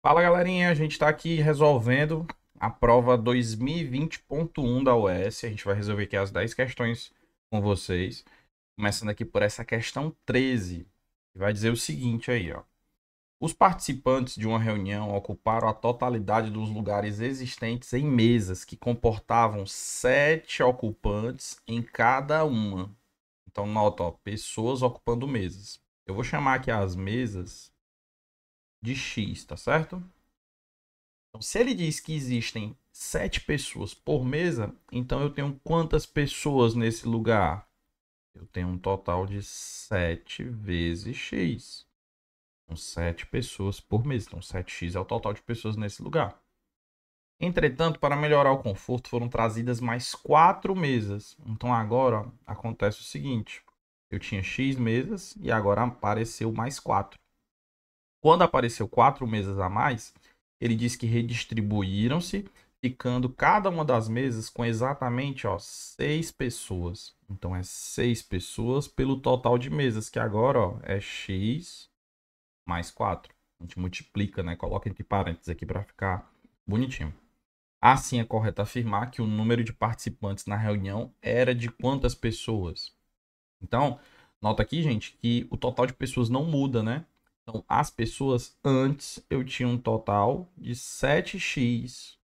Fala galerinha, a gente está aqui resolvendo a prova 2020.1 da UES. A gente vai resolver aqui as 10 questões com vocês. Começando aqui por essa questão 13, que vai dizer o seguinte aí, ó. Os participantes de uma reunião ocuparam a totalidade dos lugares existentes em mesas que comportavam 7 ocupantes em cada uma. Então, nota, ó, pessoas ocupando mesas. Eu vou chamar aqui as mesas de X, tá certo? Então, se ele diz que existem 7 pessoas por mesa, então eu tenho quantas pessoas nesse lugar? Eu tenho um total de 7 vezes x. São 7 pessoas por mesa. Então, 7x é o total de pessoas nesse lugar. Entretanto, para melhorar o conforto, foram trazidas mais 4 mesas. Então, agora ó, acontece o seguinte: eu tinha x mesas e agora apareceu mais 4. Quando apareceu 4 mesas a mais, ele diz que redistribuíram-se, ficando cada uma das mesas com exatamente 6 pessoas. Então é 6 pessoas pelo total de mesas, que agora é x mais 4. A gente multiplica, né? Coloca entre parênteses aqui para ficar bonitinho. Assim é correto afirmar que o número de participantes na reunião era de quantas pessoas? Então, nota aqui, gente, que o total de pessoas não muda, né? Então, as pessoas antes eu tinha um total de 7x,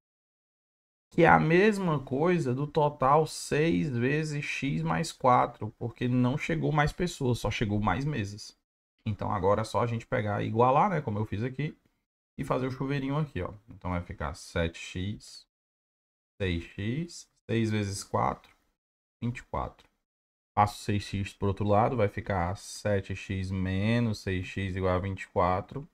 que é a mesma coisa do total 6 vezes x mais 4, porque não chegou mais pessoas, só chegou mais meses. Então, agora é só a gente pegar e igualar, né? Como eu fiz aqui, e fazer o chuveirinho aqui, ó. Então, vai ficar 7x, 6x, 6 vezes 4, 24. Passo 6x para o outro lado, vai ficar 7x menos 6x igual a 24.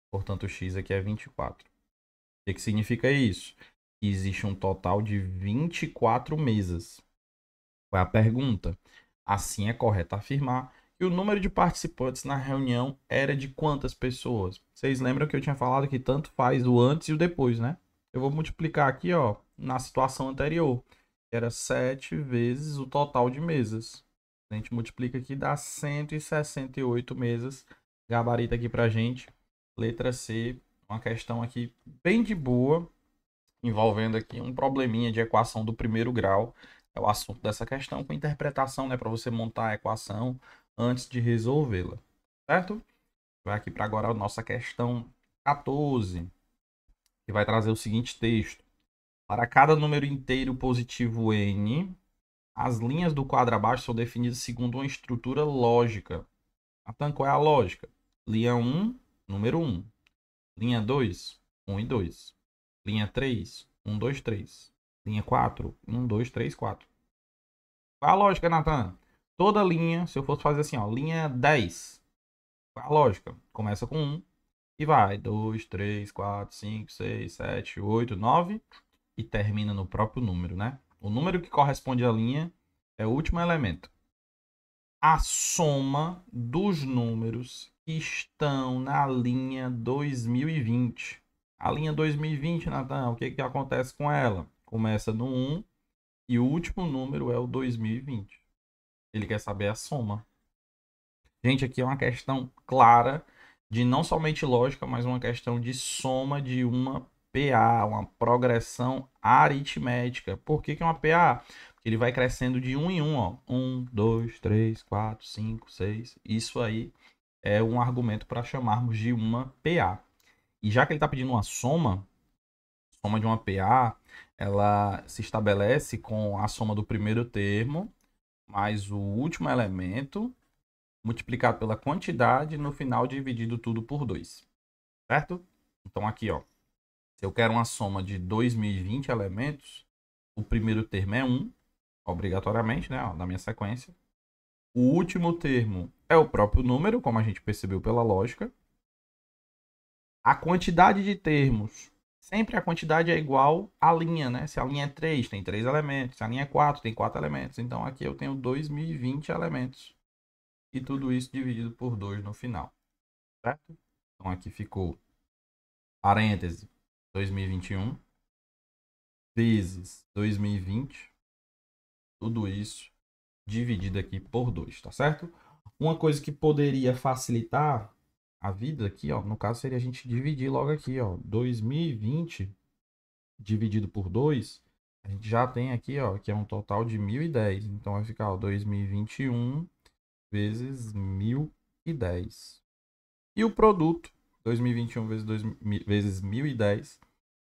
Portanto, o x aqui é 24. O que significa isso? Que existe um total de 24 mesas. Qual é a pergunta? Assim é correto afirmar que o número de participantes na reunião era de quantas pessoas? Vocês lembram que eu tinha falado que tanto faz o antes e o depois, né? Eu vou multiplicar aqui, ó, na situação anterior. Era 7 vezes o total de mesas. A gente multiplica aqui, dá 168 mesas. Gabarito aqui pra gente. Letra C, uma questão aqui bem de boa, envolvendo aqui um probleminha de equação do primeiro grau. É o assunto dessa questão, com interpretação, né, para você montar a equação antes de resolvê-la. Certo? Vai aqui para agora a nossa questão 14, que vai trazer o seguinte texto. Para cada número inteiro positivo n, as linhas do quadro abaixo são definidas segundo uma estrutura lógica. Então, qual é a lógica? Linha 1, número 1. Linha 2, 1 e 2. Linha 3, 1, 2, 3. Linha 4, 1, 2, 3, 4. Qual é a lógica, Nathan? Toda linha, se eu fosse fazer assim, ó, linha 10. Qual é a lógica? Começa com 1 e vai 2, 3, 4, 5, 6, 7, 8, 9 e termina no próprio número, né? O número que corresponde à linha é o último elemento. A soma dos números que estão na linha 2020. A linha 2020, Natan, o que acontece com ela? Começa no 1 e o último número é o 2020. Ele quer saber a soma. Gente, aqui é uma questão clara de não somente lógica, mas uma questão de soma de uma PA, uma progressão aritmética. Por que é uma PA? Porque ele vai crescendo de um em um, ó. 1, 2, 3, 4, 5, 6. Isso aí é um argumento para chamarmos de uma PA. E já que ele está pedindo uma soma, soma de uma PA, ela se estabelece com a soma do primeiro termo mais o último elemento multiplicado pela quantidade no final dividido tudo por 2, certo? Então aqui, ó, se eu quero uma soma de 2020 elementos, o primeiro termo é 1, obrigatoriamente, né, ó, na minha sequência. O último termo é o próprio número, como a gente percebeu pela lógica. A quantidade de termos, sempre a quantidade é igual à linha, né? Se a linha é 3, tem 3 elementos. Se a linha é 4, tem 4 elementos. Então aqui eu tenho 2020 elementos. E tudo isso dividido por 2 no final, certo? Então aqui ficou parêntese 2021 vezes 2020, tudo isso dividido aqui por 2, tá certo? Uma coisa que poderia facilitar a vida aqui, ó, no caso seria a gente dividir logo aqui, ó, 2020 dividido por 2, a gente já tem aqui, ó, que é um total de 1010. Então vai ficar, ó, 2021 vezes 1010. E o produto, 2021 vezes 1010,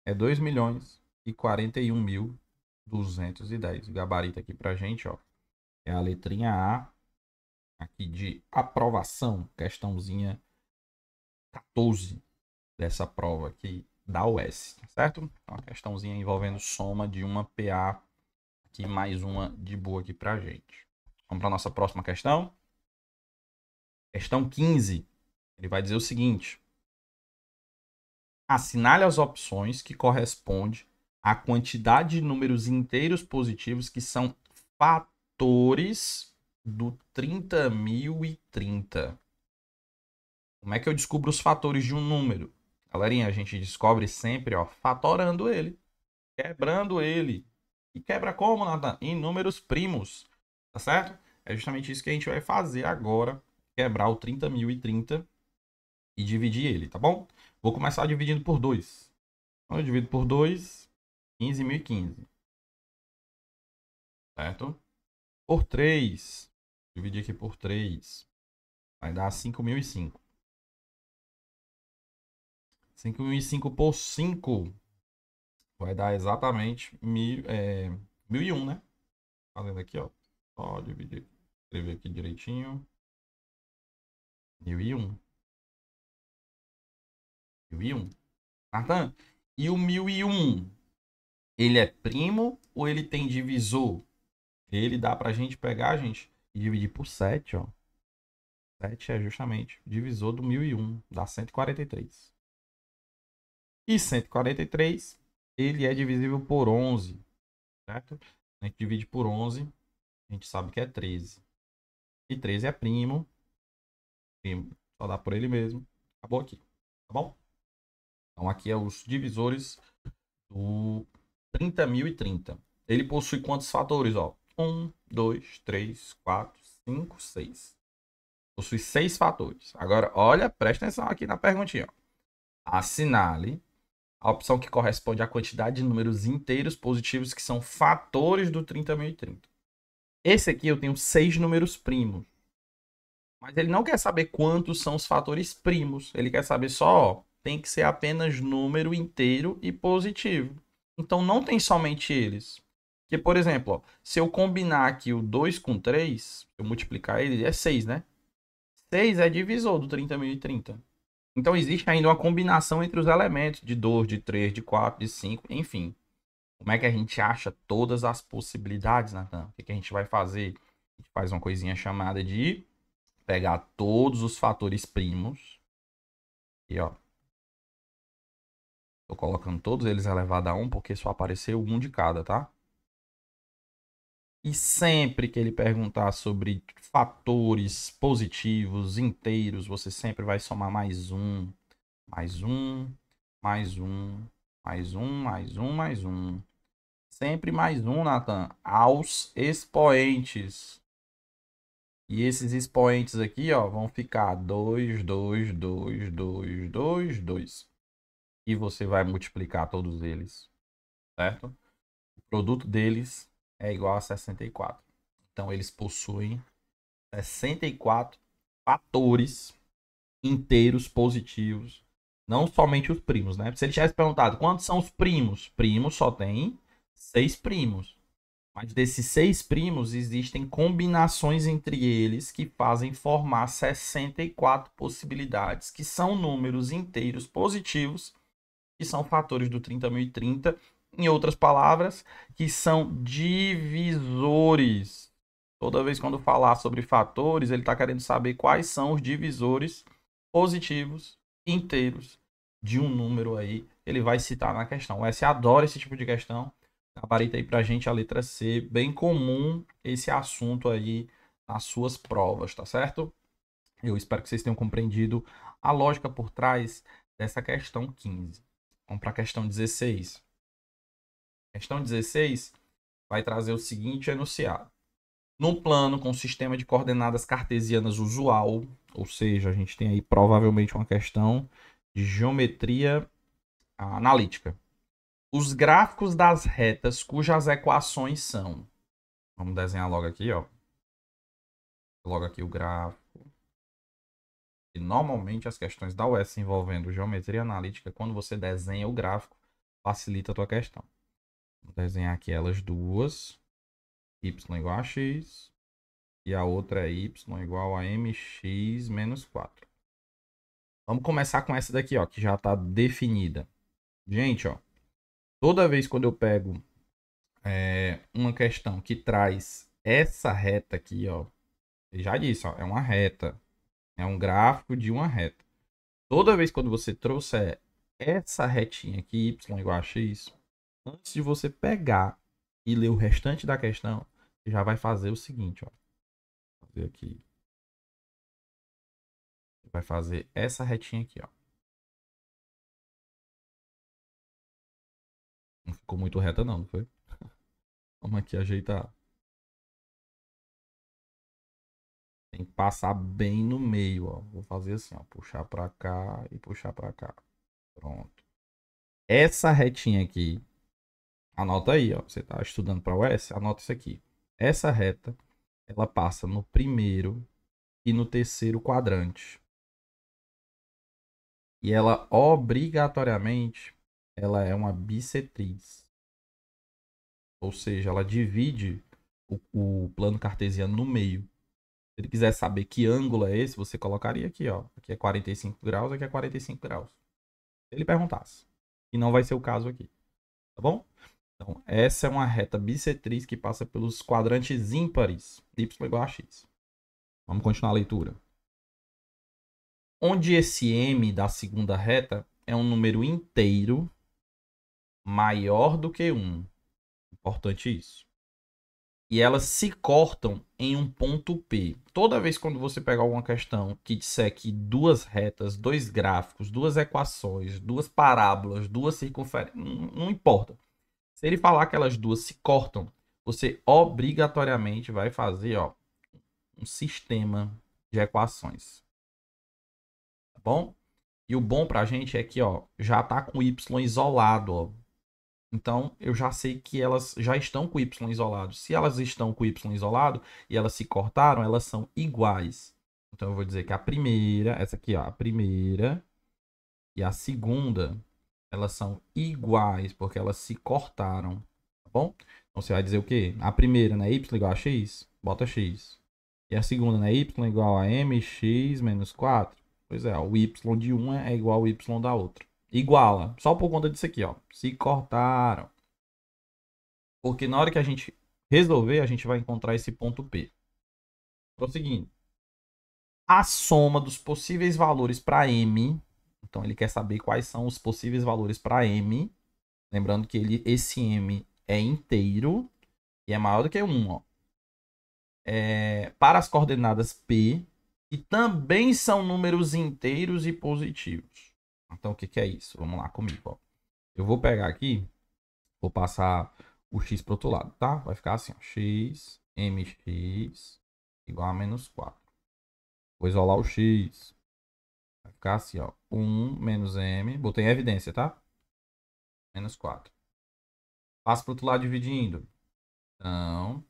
é 2.041.210. O gabarito aqui pra gente, ó, é a letrinha A, aqui de aprovação, questãozinha 14 dessa prova aqui da UES, certo? Uma questãozinha envolvendo soma de uma PA aqui, mais uma de boa aqui pra gente. Vamos para nossa próxima questão. Questão 15. Ele vai dizer o seguinte: assinale as opções que correspondem à quantidade de números inteiros positivos que são fatores do 30.030. Como é que eu descubro os fatores de um número? Galerinha, a gente descobre sempre, ó, fatorando ele, quebrando ele. E quebra como, Nathan? Em números primos, tá certo? É justamente isso que a gente vai fazer agora, quebrar o 30.030 e dividir ele, tá bom? Vou começar dividindo por 2. Então, eu divido por 2, 15.015, certo? Por 3, dividir aqui por 3, vai dar 5.005. 5.005 por 5 vai dar exatamente 1.001, né? Fazendo aqui, ó. Só dividir, escrever aqui direitinho. 1.001. 1.001. Nathan, e o 1.001, ele é primo ou ele tem divisor? Ele dá pra gente pegar, gente, e dividir por 7, ó. 7 é justamente o divisor do 1.001, dá 143. E 143, ele é divisível por 11, certo? A gente divide por 11, a gente sabe que é 13. E 13 é primo, só dá por ele mesmo. Acabou aqui, tá bom? Então aqui é os divisores do 30.030. Ele possui quantos fatores, ó? 1, 2, 3, 4, 5, 6. Possui 6 fatores. Agora, olha, presta atenção aqui na perguntinha, ó. Assinale a opção que corresponde à quantidade de números inteiros positivos que são fatores do 30.030. Esse aqui eu tenho 6 números primos. Mas ele não quer saber quantos são os fatores primos. Ele quer saber só, ó, tem que ser apenas número inteiro e positivo. Então não tem somente eles. Porque, por exemplo, ó, se eu combinar aqui o 2 com 3, eu multiplicar ele, é 6, né? 6 é divisor do 30.030. Então existe ainda uma combinação entre os elementos de 2, de 3, de 4, de 5, enfim. Como é que a gente acha todas as possibilidades, Nathan? O que a gente vai fazer? A gente faz uma coisinha chamada de pegar todos os fatores primos. E ó, tô colocando todos eles elevado a 1 porque só apareceu um de cada, tá? E sempre que ele perguntar sobre fatores positivos, inteiros, você sempre vai somar mais um, mais um, mais um, mais um, mais um, mais um. Sempre mais um, Nathan, aos expoentes. E esses expoentes aqui, ó, vão ficar 2, 2, 2, 2, 2, 2. E você vai multiplicar todos eles, certo? O produto deles é igual a 64. Então, eles possuem 64 fatores inteiros positivos. Não somente os primos, né? Se ele tivesse perguntado quantos são os primos, primos só tem 6 primos. Mas desses 6 primos, existem combinações entre eles que fazem formar 64 possibilidades, que são números inteiros positivos, que são fatores do 30.030. Em outras palavras, que são divisores. Toda vez quando falar sobre fatores, ele está querendo saber quais são os divisores positivos inteiros de um número aí. Ele vai citar na questão. O S adora esse tipo de questão. Gabarita aí pra gente a letra C. Bem comum esse assunto aí nas suas provas, tá certo? Eu espero que vocês tenham compreendido a lógica por trás dessa questão 15. Vamos para a questão 16. A questão 16 vai trazer o seguinte enunciado. No plano com sistema de coordenadas cartesianas usual, ou seja, a gente tem aí provavelmente uma questão de geometria analítica. Os gráficos das retas cujas equações são... Vamos desenhar logo aqui, ó. Logo aqui o gráfico. E normalmente as questões da UES envolvendo geometria analítica, quando você desenha o gráfico, facilita a tua questão. Vou desenhar aqui elas duas. Y igual a x. E a outra é y igual a mx menos 4. Vamos começar com essa daqui, ó, que já está definida. Gente, ó, toda vez quando eu pego uma questão que traz essa reta aqui, ó, eu já disse, ó, é uma reta, é um gráfico de uma reta. Toda vez quando você trouxer essa retinha aqui, y igual a x, antes de você pegar e ler o restante da questão, você já vai fazer o seguinte, ó. Vou fazer aqui. Vai fazer essa retinha aqui, ó. Não ficou muito reta não, não foi? Vamos aqui ajeitar. Tem que passar bem no meio, ó. Vou fazer assim, ó. Puxar pra cá e puxar pra cá. Pronto. Essa retinha aqui, anota aí, ó. Você tá estudando para o S, anota isso aqui. Essa reta, ela passa no primeiro e no terceiro quadrante. E ela, obrigatoriamente, ela é uma bissetriz. Ou seja, ela divide o plano cartesiano no meio. Se ele quiser saber que ângulo é esse, você colocaria aqui, ó. Aqui é 45 graus, aqui é 45 graus. Se ele perguntasse. E não vai ser o caso aqui. Tá bom? Então, essa é uma reta bissetriz que passa pelos quadrantes ímpares. Y igual a x. Vamos continuar a leitura. Onde esse m da segunda reta é um número inteiro maior do que 1. Importante isso. E elas se cortam em um ponto P. Toda vez quando você pegar alguma questão que disser que duas retas, dois gráficos, duas equações, duas parábolas, duas circunferências, não importa. Se ele falar que elas duas se cortam, você obrigatoriamente vai fazer, ó, um sistema de equações. Tá bom? E o bom pra gente é que, ó, já tá com y isolado, ó. Então, eu já sei que elas já estão com y isolado. Se elas estão com y isolado e elas se cortaram, elas são iguais. Então, eu vou dizer que a primeira, essa aqui, ó, a primeira e a segunda, elas são iguais, porque elas se cortaram. Tá bom? Então, você vai dizer o quê? A primeira, né? Y igual a x, bota x. E a segunda, né? Y igual a mx menos 4. Pois é, ó, o y de uma é igual ao y da outra. Iguala, só por conta disso aqui, ó. Se cortaram. Porque na hora que a gente resolver, a gente vai encontrar esse ponto P. Prosseguindo. A soma dos possíveis valores para M. Então, ele quer saber quais são os possíveis valores para M. Lembrando que esse M é inteiro e é maior do que 1. Ó. Para as coordenadas P, que também são números inteiros e positivos. Então, o que é isso? Vamos lá comigo. Ó. Eu vou pegar aqui, vou passar o x para o outro lado, tá? Vai ficar assim, ó, x, mx igual a menos 4. Vou isolar o x. Vai ficar assim, ó, 1 menos m. Botei em evidência, tá? Menos 4. Passo para o outro lado dividindo. Então,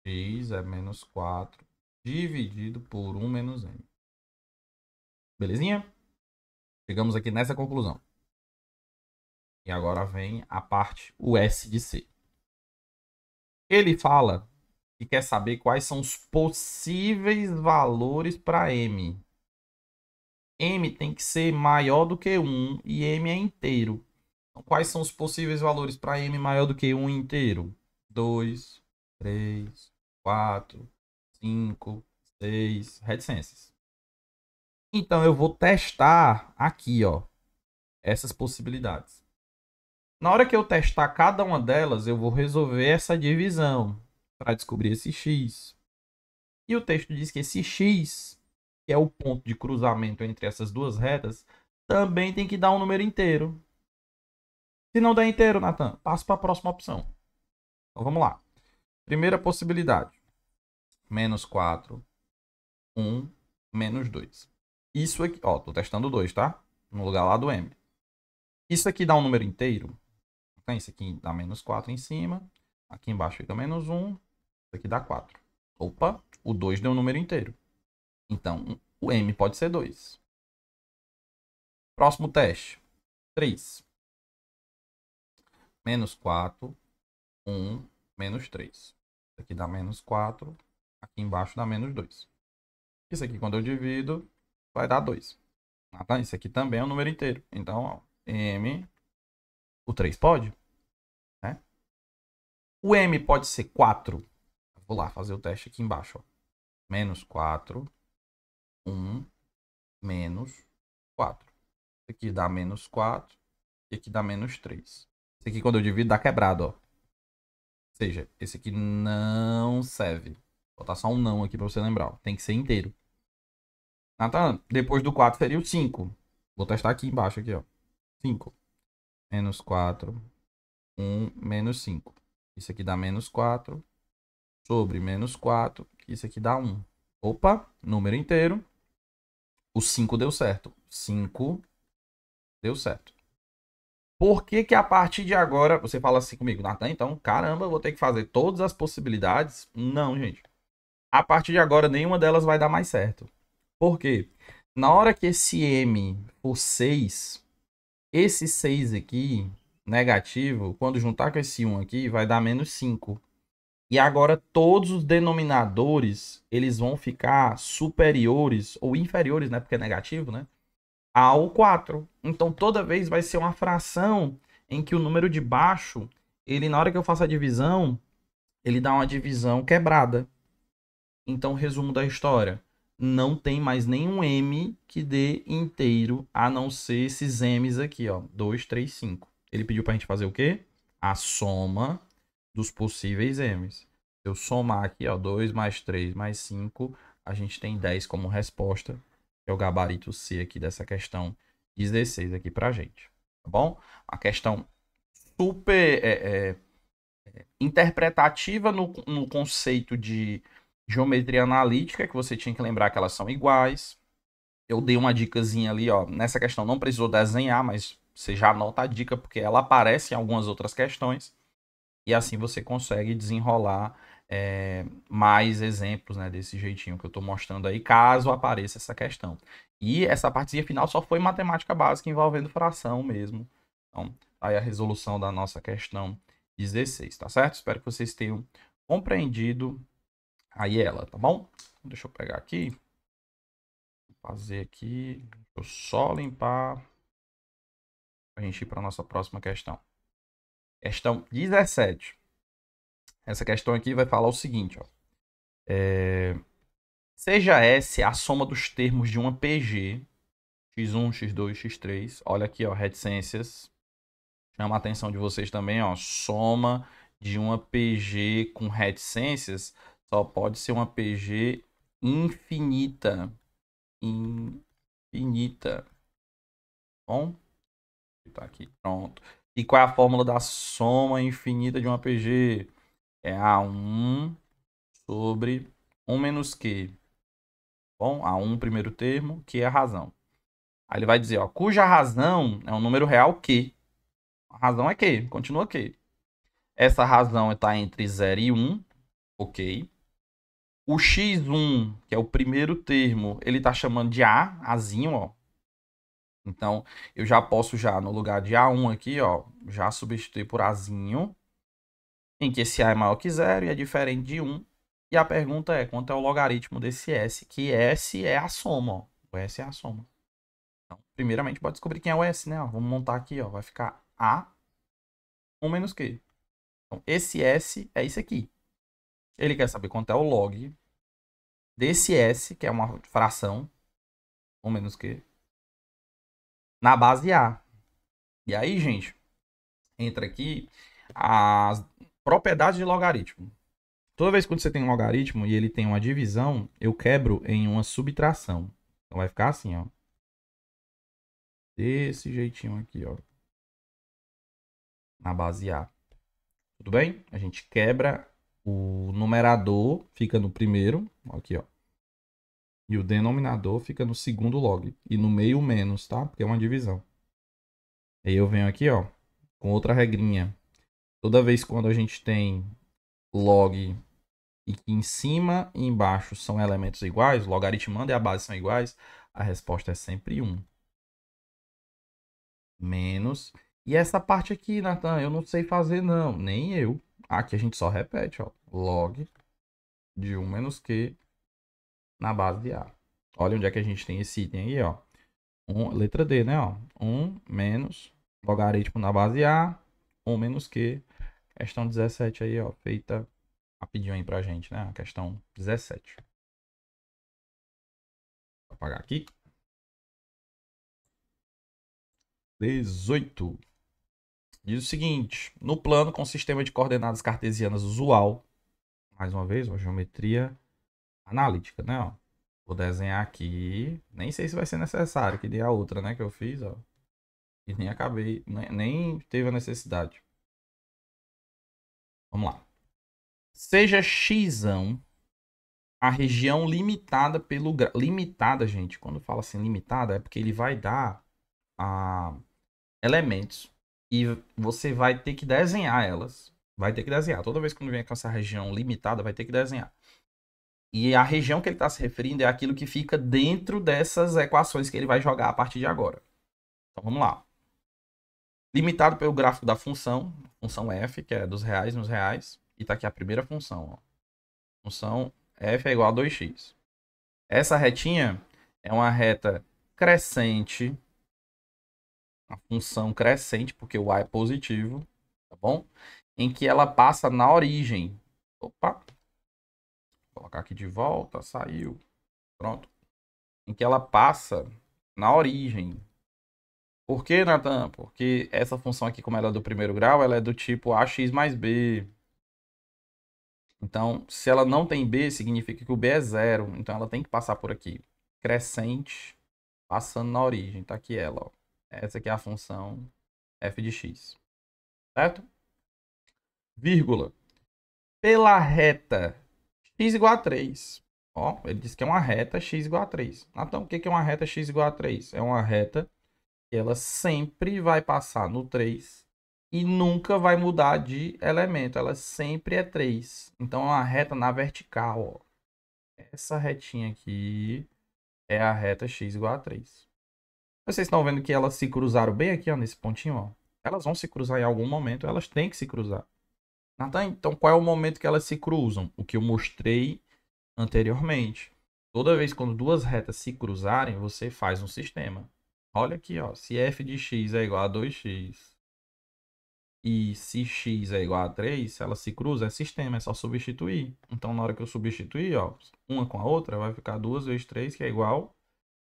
x é menos 4 dividido por 1 menos m. Belezinha? Chegamos aqui nessa conclusão. E agora vem a parte, o S de C. Ele fala que quer saber quais são os possíveis valores para M. M tem que ser maior do que 1 e M é inteiro. Então, quais são os possíveis valores para M maior do que 1 inteiro? 2, 3, 4, 5, 6, reticências. Então, eu vou testar aqui, ó, essas possibilidades. Na hora que eu testar cada uma delas, eu vou resolver essa divisão para descobrir esse x. E o texto diz que esse x, que é o ponto de cruzamento entre essas duas retas, também tem que dar um número inteiro. Se não der inteiro, Nathan, passo para a próxima opção. Então vamos lá. Primeira possibilidade. menos 4, 1, menos 2. Isso aqui, ó, tô testando 2, tá? No lugar lá do m. Isso aqui dá um número inteiro. Então, isso aqui dá menos 4 em cima. Aqui embaixo fica menos 1. Isso aqui dá 4. Opa, o 2 deu um número inteiro. Então, o m pode ser 2. Próximo teste. 3. Menos 4, 1, menos 3. Isso aqui dá menos 4. Aqui embaixo dá menos 2. Isso aqui, quando eu divido, vai dar 2. Ah, tá? Isso aqui também é um número inteiro. Então, ó, m, o 3 pode, né? O m pode ser 4. Vou lá fazer o teste aqui embaixo. Ó. Menos 4, 1, menos 4. Isso aqui dá menos 4 e aqui dá menos 3. Isso aqui, quando eu divido, dá quebrado, ó. Ou seja, esse aqui não serve. Vou botar só um não aqui pra você lembrar. Ó. Tem que ser inteiro. Natan, depois do 4 seria o 5. Vou testar aqui embaixo, aqui, ó. 5. Menos 4, 1, menos 5. Isso aqui dá menos 4 sobre menos 4. Isso aqui dá 1. Opa, número inteiro. O 5 deu certo. 5 deu certo. Por que que a partir de agora... Você fala assim comigo, Natan, então, caramba, eu vou ter que fazer todas as possibilidades? Não, gente. A partir de agora, nenhuma delas vai dar mais certo. Por quê? Na hora que esse M for 6, esse 6 aqui, negativo, quando juntar com esse 1 aqui, vai dar menos 5. E agora todos os denominadores, eles vão ficar superiores ou inferiores, né? Porque é negativo, né? Ao 4. Então toda vez vai ser uma fração em que o número de baixo, ele na hora que eu faço a divisão, ele dá uma divisão quebrada. Então, resumo da história. Não tem mais nenhum M que dê inteiro, a não ser esses M's aqui, ó. 2, 3, 5. Ele pediu pra gente fazer o quê? A soma dos possíveis M's. Se eu somar aqui, ó, 2 mais 3 mais 5, a gente tem 10 como resposta, que é o gabarito C aqui dessa questão 16 aqui pra gente. Tá bom? A questão super interpretativa no conceito de geometria analítica, que você tinha que lembrar que elas são iguais. Eu dei uma dicasinha ali, ó. Nessa questão não precisou desenhar, mas você já anota a dica, porque ela aparece em algumas outras questões. E assim você consegue desenrolar mais exemplos, né, desse jeitinho que eu estou mostrando aí, caso apareça essa questão. E essa partezinha final só foi matemática básica envolvendo fração mesmo. Então, aí a resolução da nossa questão 16, tá certo? Espero que vocês tenham compreendido aí ela, tá bom? Deixa eu pegar aqui. Vou fazer aqui. Deixa eu só limpar para a gente ir para a nossa próxima questão. Questão 17. Essa questão aqui vai falar o seguinte, ó. Seja S a soma dos termos de uma PG, x1, x2, x3. Olha aqui, ó, reticências. Chama a atenção de vocês também, ó. Soma de uma PG com reticências só pode ser uma PG infinita. Infinita. Bom? Tá aqui, pronto. E qual é a fórmula da soma infinita de uma PG? É A1 sobre 1 menos Q. Bom, A1 primeiro termo, que é a razão. Aí ele vai dizer, ó, cuja razão é um número real Q. A razão é Q, continua Q. Essa razão está entre 0 e 1, ok. O x1, que é o primeiro termo, ele está chamando de A, Azinho, ó. Então, eu já posso já, no lugar de A1 aqui, ó, já substituir por Azinho, em que esse A é maior que 0 e é diferente de 1. E a pergunta é, quanto é o logaritmo desse S? Que S é a soma, ó. O S é a soma. Então, primeiramente, pode descobrir quem é o S, né? Ó, vamos montar aqui, ó. Vai ficar A 1 menos Q. Então, esse S é isso aqui. Ele quer saber quanto é o log desse S, que é uma fração, 1 menos Q, na base A. E aí, gente, entra aqui as propriedades de logaritmo. Toda vez que você tem um logaritmo e ele tem uma divisão, eu quebro em uma subtração. Então vai ficar assim, ó. Desse jeitinho aqui, ó. Na base A. Tudo bem? A gente quebra O numerador fica no primeiro, aqui, ó. E o denominador fica no segundo log. E no meio menos, tá? Porque é uma divisão. Aí eu venho aqui, ó, com outra regrinha. Toda vez quando a gente tem log e que em cima e embaixo são elementos iguais, o logaritmando e a base são iguais, a resposta é sempre 1. Menos. E essa parte aqui, Nathan, eu não sei fazer não, nem eu. Aqui a gente só repete, ó. Log de 1 menos Q na base de A. Olha onde é que a gente tem esse item aí, ó. Letra D, né, ó. 1 menos logaritmo na base A, 1 menos Q. Questão 17 aí, ó, feita rapidinho aí pra gente, né? A questão 17. Vou apagar aqui. 18. Diz o seguinte: no plano com sistema de coordenadas cartesianas usual, mais uma vez, uma geometria analítica, né? Ó. Vou desenhar aqui. Nem sei se vai ser necessário, que nem a outra, né? Que eu fiz, ó. E nem acabei, nem teve a necessidade. Vamos lá. Seja x a região limitada pelo grau. Limitada, gente, quando fala assim limitada, é porque ele vai dar elementos e você vai ter que desenhar elas. Vai ter que desenhar. Toda vez que vem com essa região limitada, vai ter que desenhar. E a região que ele está se referindo é aquilo que fica dentro dessas equações que ele vai jogar a partir de agora. Então vamos lá. Limitado pelo gráfico da função f, que é dos reais nos reais. E está aqui a primeira função. Ó. Função f é igual a 2x. Essa retinha é uma reta crescente. Uma função crescente, porque o a é positivo. Tá bom? Em que ela passa na origem. Opa. Vou colocar aqui de volta. Saiu. Pronto. Em que ela passa na origem. Por que, Nathan? Porque essa função aqui, como ela é do primeiro grau, ela é do tipo ax mais b. Então, se ela não tem b, significa que o b é zero. Então, ela tem que passar por aqui. Crescente, passando na origem. Tá aqui ela, ó. Essa aqui é a função f de x. Certo? Vírgula. Pela reta x igual a 3. Ó, ele disse que é uma reta x igual a 3. Então, o que é uma reta x igual a 3? É uma reta que ela sempre vai passar no 3 e nunca vai mudar de elemento. Ela sempre é 3. Então, é uma reta na vertical. Ó. Essa retinha aqui é a reta x igual a 3. Vocês estão vendo que elas se cruzaram bem aqui, ó, nesse pontinho. Ó. Elas vão se cruzar em algum momento. Elas têm que se cruzar. Então, qual é o momento que elas se cruzam? O que eu mostrei anteriormente. Toda vez quando duas retas se cruzarem, você faz um sistema. Olha aqui, ó. Se f de x é igual a 2x e se x é igual a 3, se ela se cruza, é sistema, é só substituir. Então, na hora que eu substituir, ó, uma com a outra, vai ficar 2 vezes 3, que é igual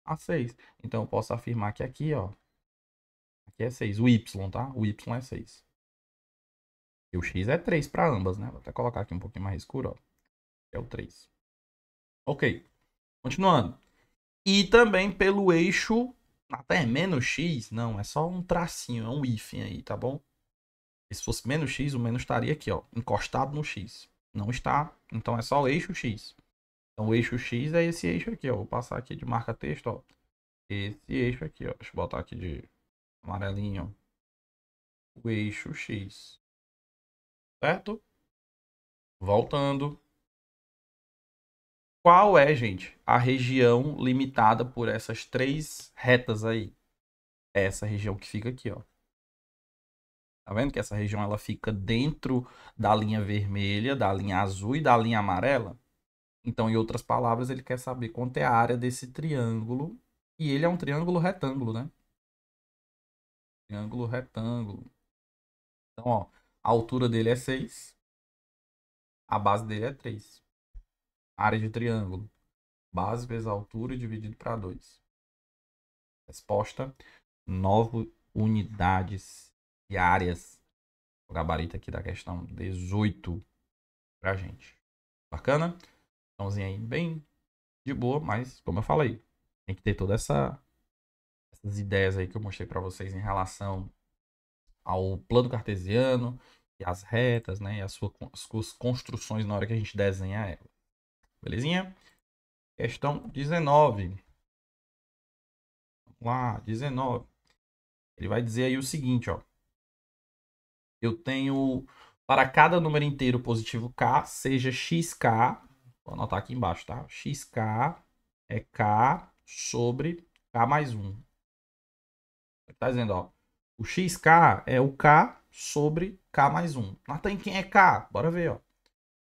a 6. Então, eu posso afirmar que aqui, ó, aqui é 6. O y, tá? O y é 6. E o x é 3 para ambas, né? Vou até colocar aqui um pouquinho mais escuro, ó. É o 3. Ok. Continuando. E também pelo eixo até menos x, não, é só um tracinho, é um hífen aí, tá bom? E se fosse menos x, o menos estaria aqui, ó, encostado no x. Não está, então é só o eixo x. Então o eixo x é esse eixo aqui, ó. Vou passar aqui de marca texto, ó. Esse eixo aqui, ó. Deixa eu botar aqui de amarelinho. O eixo x. Certo? Voltando. Qual é, gente, a região limitada por essas três retas aí? É essa região que fica aqui, ó. Tá vendo que essa região ela fica dentro da linha vermelha, da linha azul e da linha amarela? Então, em outras palavras, ele quer saber quanto é a área desse triângulo. E ele é um triângulo retângulo, né? Triângulo retângulo. Então, ó, a altura dele é 6, a base dele é 3. Área de triângulo. Base vezes a altura dividido para 2. Resposta: 9 unidades e áreas. O gabarito aqui da questão 18 pra gente. Bacana? Questãozinha aí bem de boa, mas como eu falei, tem que ter todas essas ideias aí que eu mostrei para vocês em relação ao plano cartesiano, e as retas, né? E as suas construções na hora que a gente desenha ela. Belezinha? Questão 19. Vamos lá, 19. Ele vai dizer aí o seguinte, ó. Eu tenho, para cada número inteiro positivo k, seja xk, vou anotar aqui embaixo, tá? Xk é k sobre k mais 1. Tá dizendo, ó. O xk é o k sobre k mais 1. Natan, quem é k? Bora ver, ó.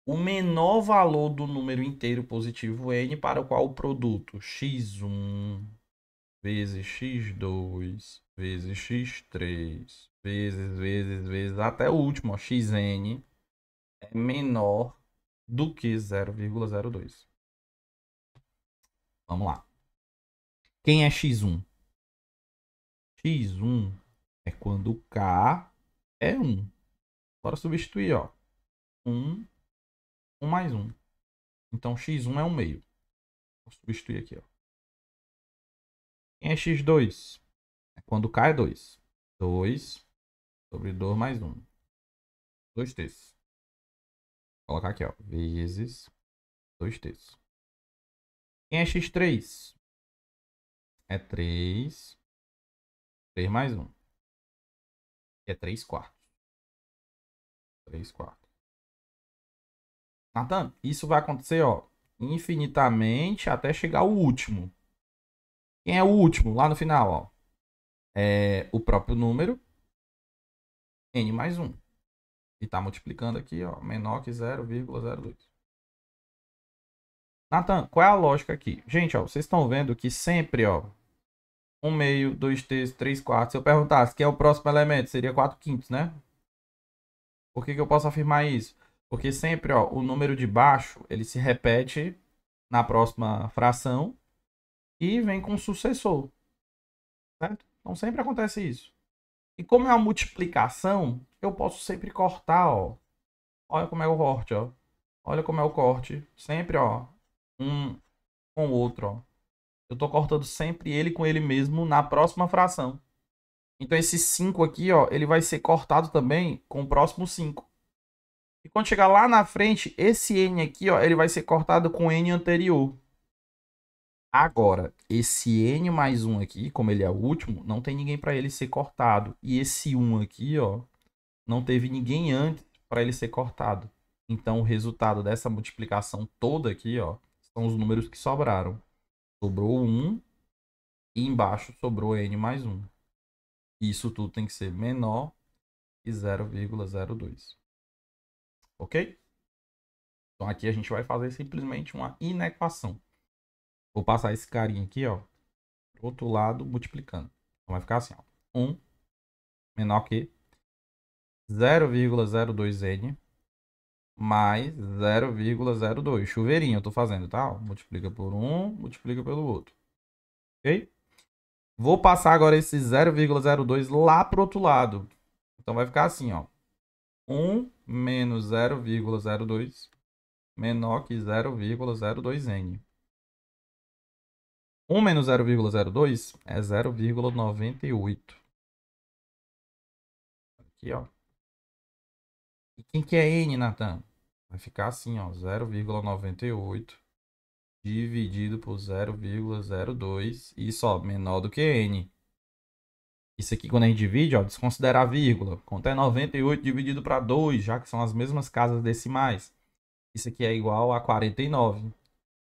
O menor valor do número inteiro positivo n para o qual o produto x1 vezes x2 vezes x3 vezes até o último, ó, xn é menor do que 0,02. Vamos lá. Quem é x1? X1 é quando o k é 1. Bora substituir, ó. 1, 1 mais 1. Então x1 é 1 meio. Vou substituir aqui, ó. Quem é x2? É quando k é 2. 2 sobre 2 mais 1. 2 terços. Vou colocar aqui, ó. Vezes 2 terços. Quem é x3? É 3. 3 mais 1. Que é 3 quartos. 3 quartos. Natan, isso vai acontecer, ó, infinitamente até chegar ao último. Quem é o último? Lá no final, ó. É o próprio número. N mais 1. E tá multiplicando aqui, ó. Menor que 0,02. Natan, qual é a lógica aqui? Gente, ó, vocês estão vendo que sempre, ó, 1 meio, 2 terços, 3 quartos. Se eu perguntasse quem é o próximo elemento, seria 4 quintos, né? Por que eu posso afirmar isso? Porque sempre, ó, o número de baixo, ele se repete na próxima fração e vem com o sucessor, certo? Então sempre acontece isso. E como é uma multiplicação, eu posso sempre cortar, ó. Olha como é o corte, ó. Olha como é o corte. Sempre, ó, um com o outro, ó. Eu tô cortando sempre ele com ele mesmo na próxima fração. Então esse 5 aqui, ó, ele vai ser cortado também com o próximo 5. E quando chegar lá na frente, esse N aqui, ó, ele vai ser cortado com o N anterior. Agora, esse N mais 1 aqui, como ele é o último, não tem ninguém para ele ser cortado. E esse 1 aqui, ó, não teve ninguém antes para ele ser cortado. Então, o resultado dessa multiplicação toda aqui, ó, são os números que sobraram. Sobrou 1 e embaixo sobrou N mais 1. Isso tudo tem que ser menor que 0,02. Ok? Então, aqui a gente vai fazer simplesmente uma inequação. Vou passar esse carinha aqui, ó, pro outro lado, multiplicando. Então, vai ficar assim, ó. 1 menor que 0,02n mais 0,02. Chuveirinho eu tô fazendo, tá? Multiplica por um, multiplica pelo outro. Ok? Vou passar agora esse 0,02 lá pro outro lado. Então vai ficar assim, ó. 1 menos 0,02 menor que 0,02n. 1 menos 0,02 é 0,98. Aqui, ó. E quem que é n, Natan? Vai ficar assim, ó. 0,98 dividido por 0,02. Isso, ó, menor do que n. Isso aqui, quando a gente divide, ó, desconsidera a vírgula. Quanto é 98 dividido para 2, já que são as mesmas casas decimais. Isso aqui é igual a 49.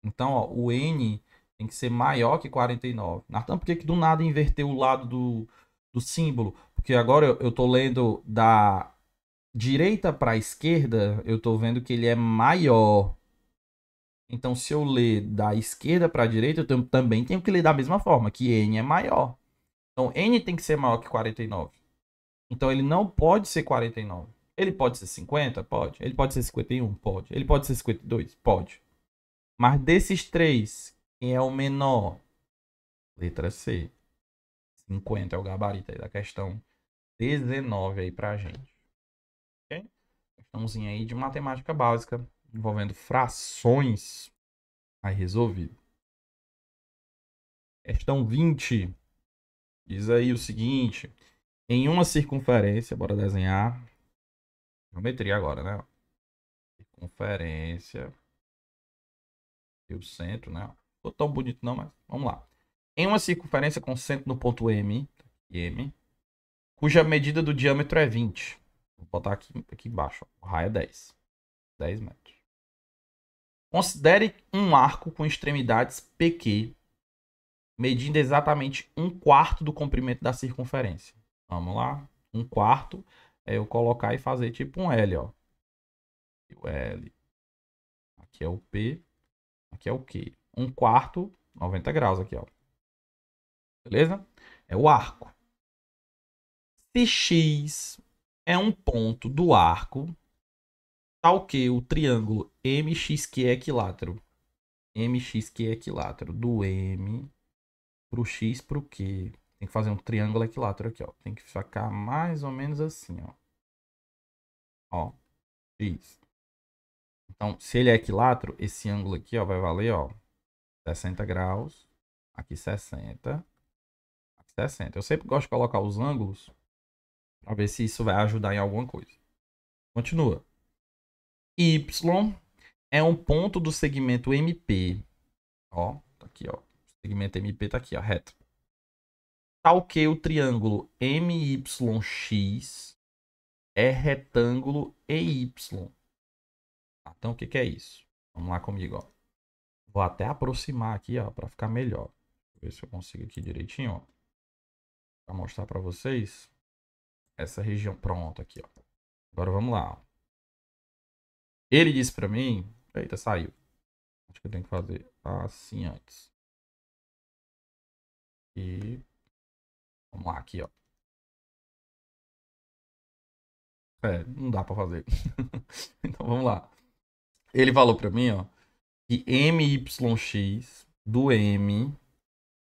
Então, ó, o n tem que ser maior que 49. Natan, por que do nada inverteu o lado do símbolo? Porque agora eu estou lendo da direita para a esquerda, eu estou vendo que ele é maior. Então, se eu ler da esquerda para a direita, eu também tenho que ler da mesma forma, que n é maior. Então, n tem que ser maior que 49. Então, ele não pode ser 49. Ele pode ser 50? Pode. Ele pode ser 51? Pode. Ele pode ser 52? Pode. Mas desses três, quem é o menor? Letra C. 50 é o gabarito aí da questão 19 aí pra gente. Ok? Questãozinha aí de matemática básica envolvendo frações. Aí resolvido. Questão 20. Diz aí o seguinte. Em uma circunferência, bora desenhar. Geometria agora, né? Circunferência. E o centro, né? Não ficou tão bonito não, mas vamos lá. Em uma circunferência com centro no ponto M, cuja medida do diâmetro é 20. Vou botar aqui embaixo. Ó. O raio é 10. 10 metros. Considere um arco com extremidades PQ, medindo exatamente 1/4 do comprimento da circunferência. Vamos lá. 1/4 é eu colocar e fazer tipo um L, ó. O L. Aqui é o P. Aqui é o Q. 1/4, 90 graus aqui, ó. Beleza? É o arco. Se X é um ponto do arco, tal que o triângulo MXQ é equilátero. MXQ é equilátero. Do M pro X pro Q. Tem que fazer um triângulo equilátero aqui, ó. Tem que ficar mais ou menos assim, ó. Ó. X. Então, se ele é equilátero, esse ângulo aqui, ó, vai valer, ó, 60 graus. Aqui 60. Aqui 60. Eu sempre gosto de colocar os ângulos para ver se isso vai ajudar em alguma coisa. Continua. Y é um ponto do segmento MP. Ó, tá aqui, ó. O segmento MP tá aqui, ó, reto. Tal que o triângulo MYX é retângulo EY. Então, o que é isso? Vamos lá comigo, ó. Vou até aproximar aqui, ó, para ficar melhor. Deixa eu ver se eu consigo aqui direitinho, ó. Para mostrar para vocês essa região. Pronto, aqui, ó. Agora vamos lá, ó. Ele disse para mim... Eita, saiu. Acho que eu tenho que fazer assim antes. E... Vamos lá, aqui, ó. Não dá pra fazer. Então vamos lá. Ele falou pra mim, ó, que MYX do M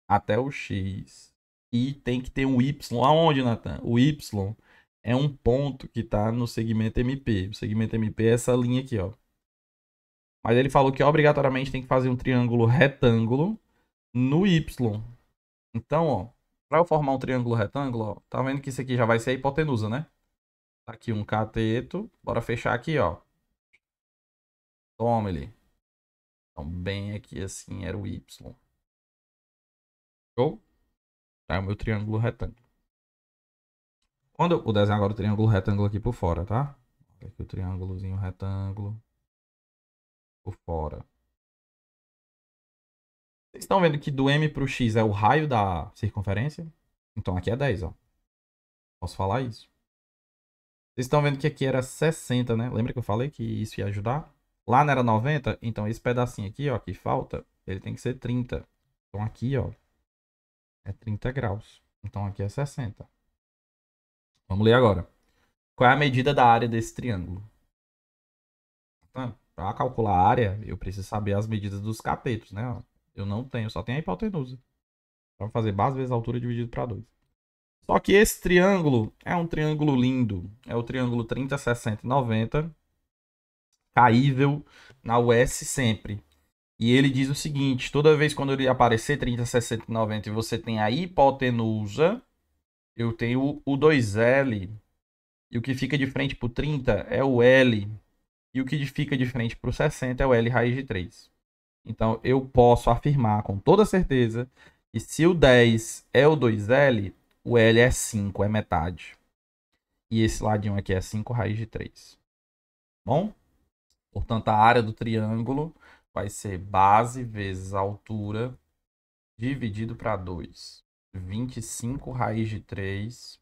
até o X e tem que ter um Y. Aonde, Nathan? O Y é um ponto que tá no segmento MP. O segmento MP é essa linha aqui, ó. Mas ele falou que obrigatoriamente tem que fazer um triângulo retângulo no Y. Então, ó, pra eu formar um triângulo retângulo, ó, tá vendo que isso aqui já vai ser a hipotenusa, né? Tá aqui um cateto. Bora fechar aqui, ó. Toma ele. Então, bem aqui assim era o Y. Show? Tá, é o meu triângulo retângulo. Quando eu desenho agora o triângulo retângulo aqui por fora, tá? Aqui o triângulozinho retângulo por fora. Vocês estão vendo que do M pro X é o raio da circunferência? Então aqui é 10, ó. Posso falar isso. Vocês estão vendo que aqui era 60, né? Lembra que eu falei que isso ia ajudar? Lá não era 90? Então esse pedacinho aqui, ó, que falta, ele tem que ser 30. Então aqui, ó, é 30 graus. Então aqui é 60. Vamos ler agora. Qual é a medida da área desse triângulo? Para calcular a área, eu preciso saber as medidas dos catetos, né? Eu não tenho, só tenho a hipotenusa. Vamos fazer base vezes altura dividido para 2. Só que esse triângulo é um triângulo lindo. É o triângulo 30, 60 e 90. Caível na US sempre. E ele diz o seguinte, toda vez quando ele aparecer 30, 60 e 90 e você tem a hipotenusa, eu tenho o 2L. E o que fica de frente para o 30 é o L. E o que fica de frente para o 60 é o L raiz de 3. Então, eu posso afirmar com toda certeza que se o 10 é o 2L, o L é 5, é metade. E esse ladinho aqui é 5 raiz de 3. Bom? Portanto, a área do triângulo vai ser base vezes altura dividido para 2. 25 raiz de 3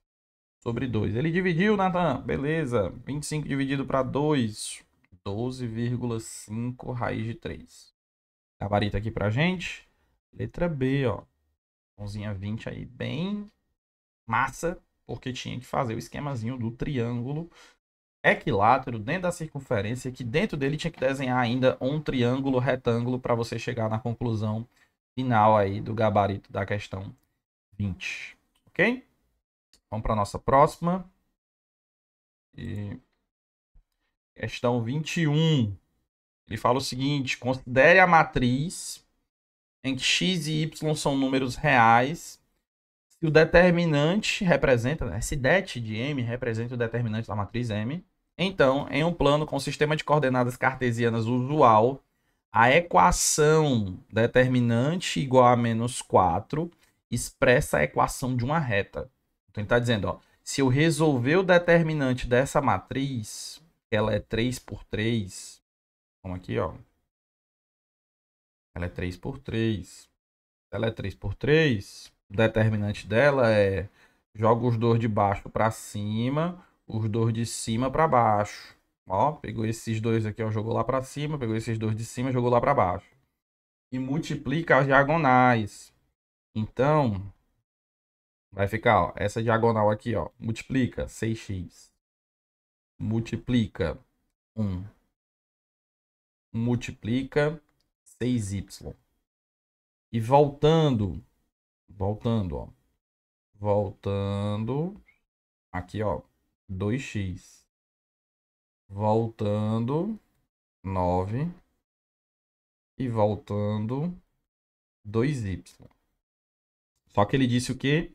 sobre 2. Ele dividiu, Nathan. Beleza. 25 dividido para 2. 12,5 raiz de 3. Gabarito aqui pra gente. Letra B, ó. Mãozinha 20 aí, bem massa, porque tinha que fazer o esquemazinho do triângulo equilátero dentro da circunferência, que dentro dele tinha que desenhar ainda um triângulo retângulo para você chegar na conclusão final aí do gabarito da questão 20. Ok? Vamos para nossa próxima. E... Questão 21. Ele fala o seguinte: considere a matriz em que x e y são números reais. Se o determinante representa, né? Se det de M representa o determinante da matriz M, Então, em um plano com sistema de coordenadas cartesianas usual, a equação determinante igual a menos 4 expressa a equação de uma reta. Então, ele está dizendo, ó, se eu resolver o determinante dessa matriz, ela é 3 por 3, vamos aqui, ó. Ela é 3 por 3. Ela é 3 por 3. O determinante dela é joga os dois de baixo para cima, os dois de cima para baixo. Ó, pegou esses dois aqui, ó, jogou lá para cima, pegou esses dois de cima, jogou lá para baixo. E multiplica as diagonais. Então, vai ficar, ó, essa diagonal aqui, ó, multiplica 6x. Multiplica 1. Multiplica 6y. E voltando, ó. Voltando, aqui, ó, 2x. Voltando, 9. E voltando, 2y. Só que ele disse o quê?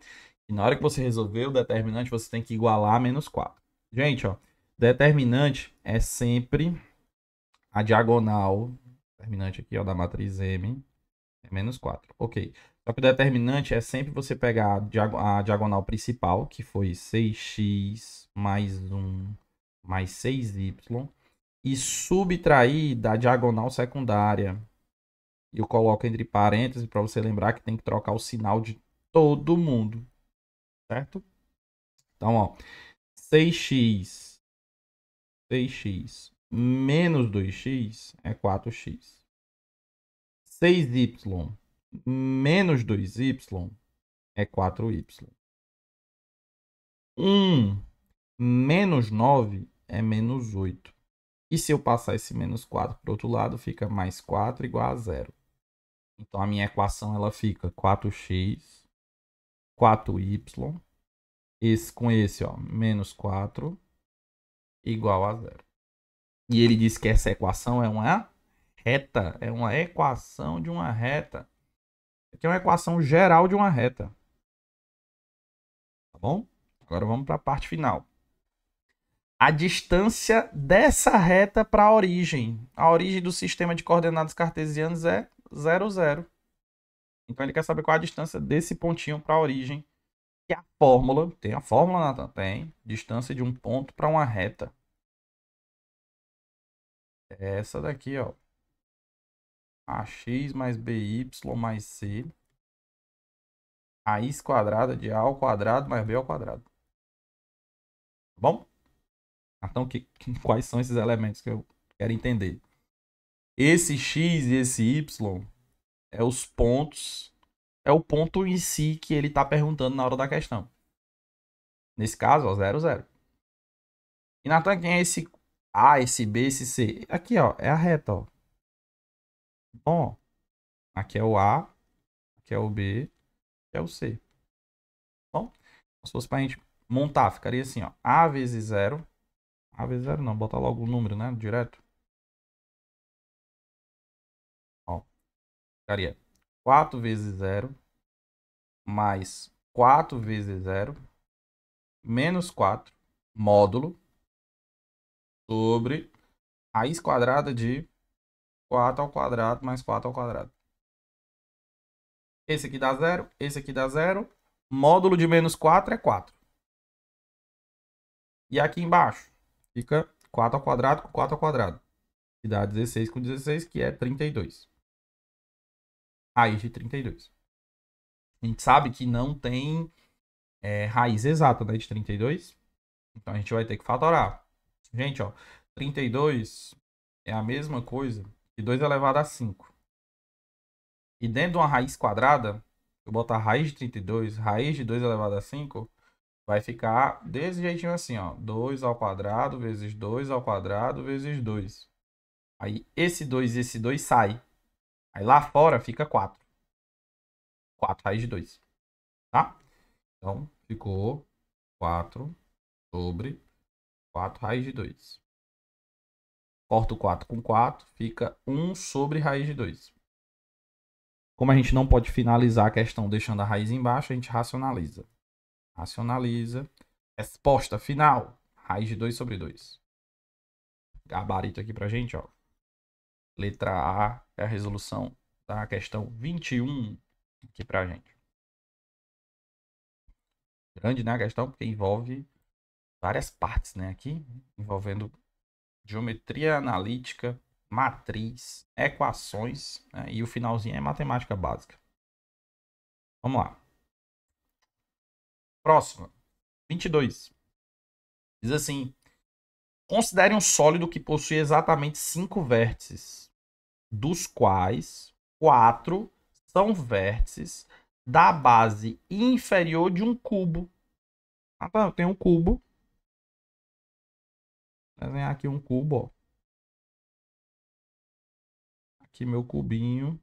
Que na hora que você resolver o determinante, você tem que igualar a menos 4. Gente, ó, determinante é sempre a diagonal. Determinante aqui, ó, da matriz M é menos 4. Ok. Só que o determinante é sempre você pegar a diagonal principal, que foi 6x mais 1 mais 6y, e subtrair da diagonal secundária. E eu coloco entre parênteses para você lembrar que tem que trocar o sinal de todo mundo. Certo? Então, ó, 6x menos 2x é 4x. 6y menos 2y é 4y. 1 menos 9 é menos 8. E se eu passar esse menos 4 para o outro lado, fica mais 4 igual a 0. Então, a minha equação ela fica 4x, 4y, esse com esse, ó, menos 4, igual a 0. E ele diz que essa equação é uma reta, é uma equação de uma reta. Aqui é uma equação geral de uma reta. Tá bom? Agora vamos para a parte final. A distância dessa reta para a origem. A origem do sistema de coordenadas cartesianas é 0, 0. Então ele quer saber qual é a distância desse pontinho para a origem. E a fórmula, tem a fórmula, Nathan? Tem. Distância de um ponto para uma reta. É essa daqui, ó. AX mais BY mais C. Raiz quadrada de A ao quadrado mais B ao quadrado. Tá bom? Então, quais são esses elementos que eu quero entender? Esse X e esse Y é os pontos, é o ponto em si que ele está perguntando na hora da questão. Nesse caso, ó, 0, 0. E Nathan, quem é esse A, esse B, esse C? Aqui, ó, é a reta, ó. Bom, aqui é o A, aqui é o B, aqui é o C. Bom, se fosse pra gente montar, ficaria assim, ó. A vezes 0. A vezes 0 não, bota logo o número, né? Direto. Ó, ficaria 4 vezes 0 mais 4 vezes 0 menos 4 módulo sobre raiz quadrada de 4 ao quadrado mais 4 ao quadrado. Esse aqui dá 0, esse aqui dá 0. Módulo de menos 4 é 4. E aqui embaixo fica 4 ao quadrado com 4 ao quadrado. Que dá 16 com 16, que é 32. Raiz de 32. A gente sabe que não tem raiz exata, né, de 32. Então a gente vai ter que fatorar. Gente, ó, 32 é a mesma coisa que 2 elevado a 5. E dentro de uma raiz quadrada, eu botar raiz de 32, raiz de 2 elevado a 5, vai ficar desse jeitinho assim, ó. 2 ao quadrado vezes 2 ao quadrado vezes 2. Aí esse 2 e esse 2 sai. Aí lá fora fica 4. 4 raiz de 2. Tá? Então, ficou 4 sobre 4 raiz de 2. Corto 4 com 4, fica 1 sobre raiz de 2. Como a gente não pode finalizar a questão deixando a raiz embaixo, a gente racionaliza. Racionaliza. Resposta final, raiz de 2 sobre 2. gabarito aqui pra gente, ó. Letra A é a resolução da questão 21 aqui pra gente. Grande, né, a questão, porque envolve várias partes, né, aqui, envolvendo geometria analítica, matriz, equações, né, e o finalzinho é matemática básica. Vamos lá. Próxima. 22. Diz assim: considere um sólido que possui exatamente 5 vértices, dos quais 4 são vértices da base inferior de um cubo. Ah, tá, eu tenho um cubo. Vou desenhar aqui um cubo, ó. Aqui meu cubinho.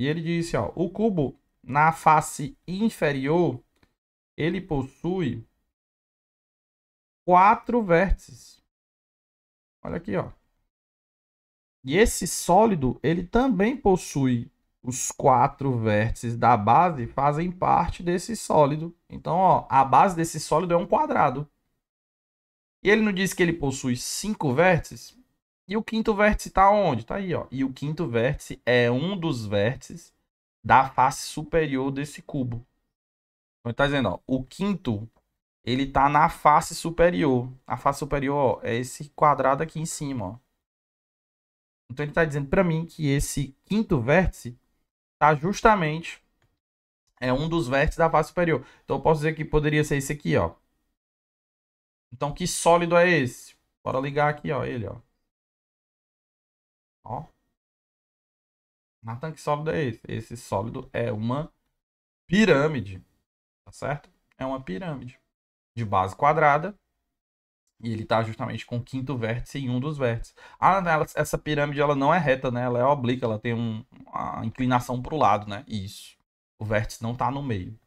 E ele disse, ó, o cubo na face inferior, ele possui 4 vértices. Olha aqui, ó. E esse sólido, ele também possui os 4 vértices da base, fazem parte desse sólido. Então, ó, a base desse sólido é um quadrado. E ele não disse que ele possui 5 vértices? E o quinto vértice está onde? Está aí, ó. E o quinto vértice é um dos vértices da face superior desse cubo. Então, ele está dizendo, ó, o quinto, ele está na face superior. A face superior, ó, é esse quadrado aqui em cima, ó. Então, ele está dizendo para mim que esse quinto vértice está justamente um dos vértices da face superior. Então, eu posso dizer que poderia ser esse aqui, ó. Então, que sólido é esse? Bora ligar aqui, ó, ele, ó. Ó. Nathan, que sólido é esse? Esse sólido é uma pirâmide, tá certo? É uma pirâmide de base quadrada e ele está justamente com o quinto vértice em um dos vértices. Essa pirâmide ela não é reta, né? Ela é oblíqua, ela tem uma inclinação para o lado, né? Isso. O vértice não está no meio.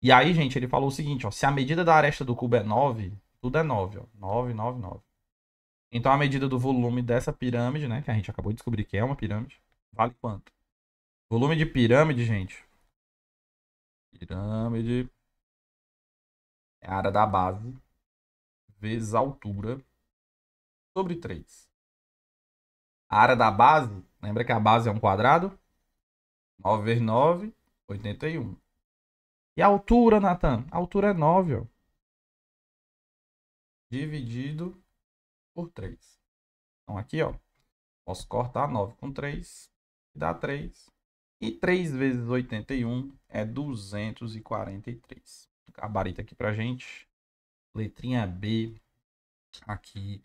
E aí, gente, ele falou o seguinte, ó, se a medida da aresta do cubo é 9, tudo é 9, ó. 9, 9, 9. Então a medida do volume dessa pirâmide, né, que a gente acabou de descobrir que é uma pirâmide, vale quanto? Volume de pirâmide, gente. Pirâmide é a área da base vezes a altura sobre 3. A área da base, lembra que a base é um quadrado? 9 vezes 9, 81. E a altura, Nathan? A altura é 9, ó. Dividido por 3. Então aqui, ó, posso cortar 9 com 3, dá 3. E 3 vezes 81 é 243. Gabarito aqui pra gente. Letrinha B aqui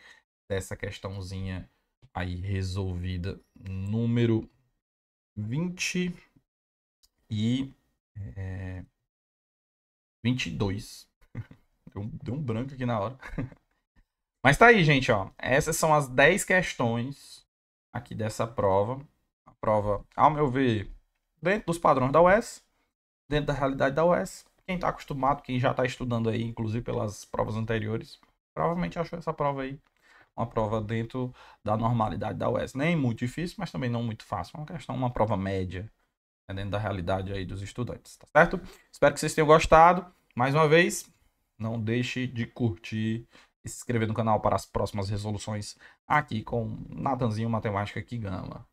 dessa questãozinha aí resolvida. Número 20 e 22. Deu um branco aqui na hora. Mas tá aí, gente, ó. Essas são as 10 questões aqui dessa prova. A prova, ao meu ver, dentro dos padrões da UES, dentro da realidade da UES. Quem tá acostumado, quem já tá estudando aí, inclusive pelas provas anteriores, provavelmente achou essa prova aí uma prova dentro da normalidade da UES. Nem muito difícil, mas também não muito fácil. Uma questão, uma prova média, né, dentro da realidade aí dos estudantes, tá certo? Espero que vocês tenham gostado. Mais uma vez, não deixe de curtir e se inscrever no canal para as próximas resoluções aqui com Natanzinho Matemática que Gama.